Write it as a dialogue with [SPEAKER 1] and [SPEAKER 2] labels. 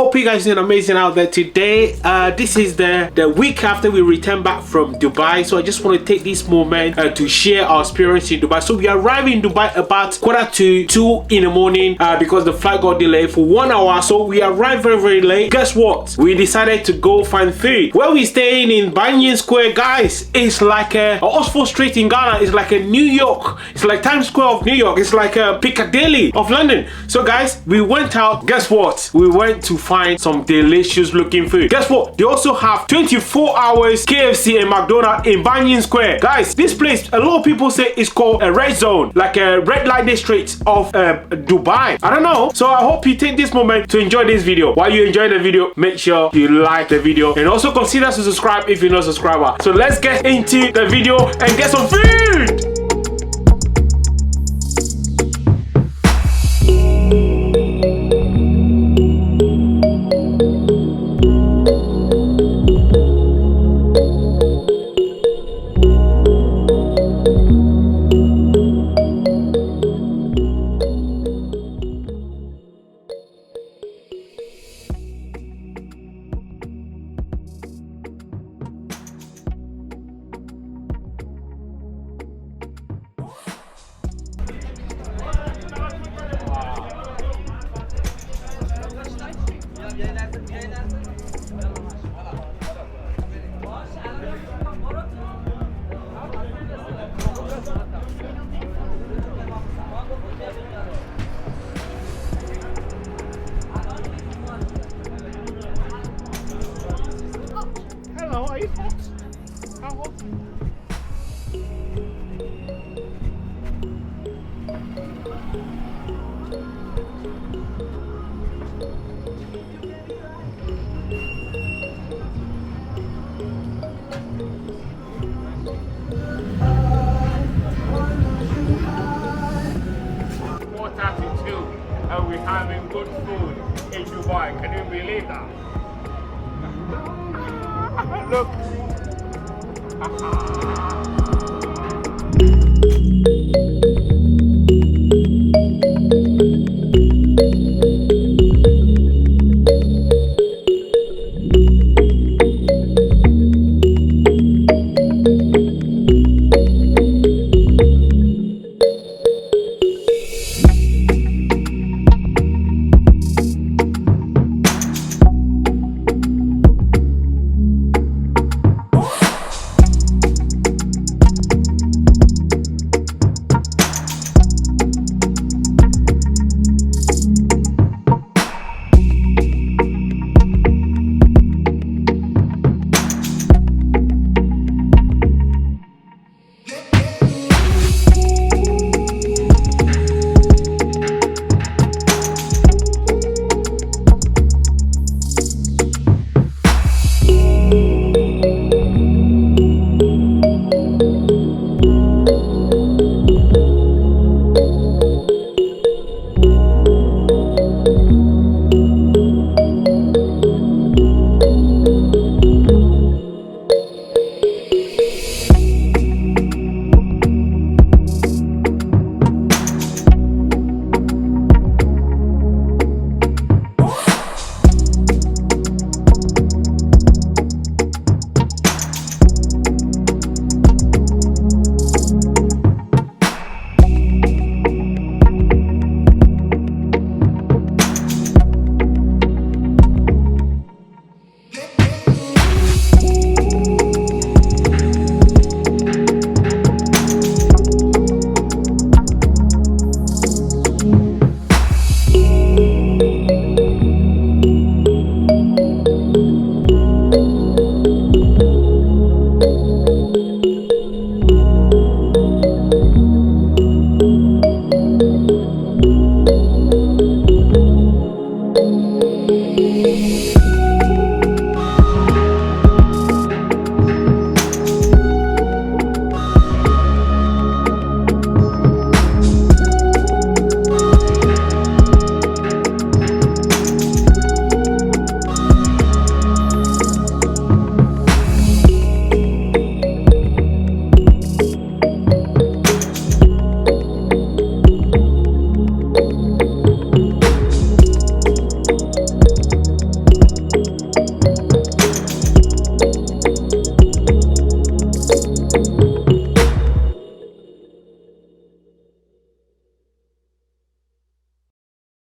[SPEAKER 1] hope you guys are doing amazing out there today. This is the week after we return back from Dubai, so I just want to take this moment to share our experience in Dubai. So we arrived in Dubai about 1:45 in the morning because the flight got delayed for 1 hour. So we arrived very late. Guess what? We decided to go find food. Where we staying in Banyan Square, guys, it's like Oxford Street in Ghana. It's like a New York. It's like Times Square of New York. It's like a Piccadilly of London. So guys, we went out. Guess what? We went to find some delicious looking food. Guess what? They also have 24 hours KFC and McDonald's in Banyan Square. Guys, this place, a lot of people say it's called a red zone, like a red light district of Dubai. I don't know. So I hope you take this moment to enjoy this video. While you enjoy the video, make sure you like the video and also consider to subscribe if you're not a subscriber. So let's get into the video and get some food. Hello, are you hot? How hot? And we're having good food in Dubai. Can you believe that? Look.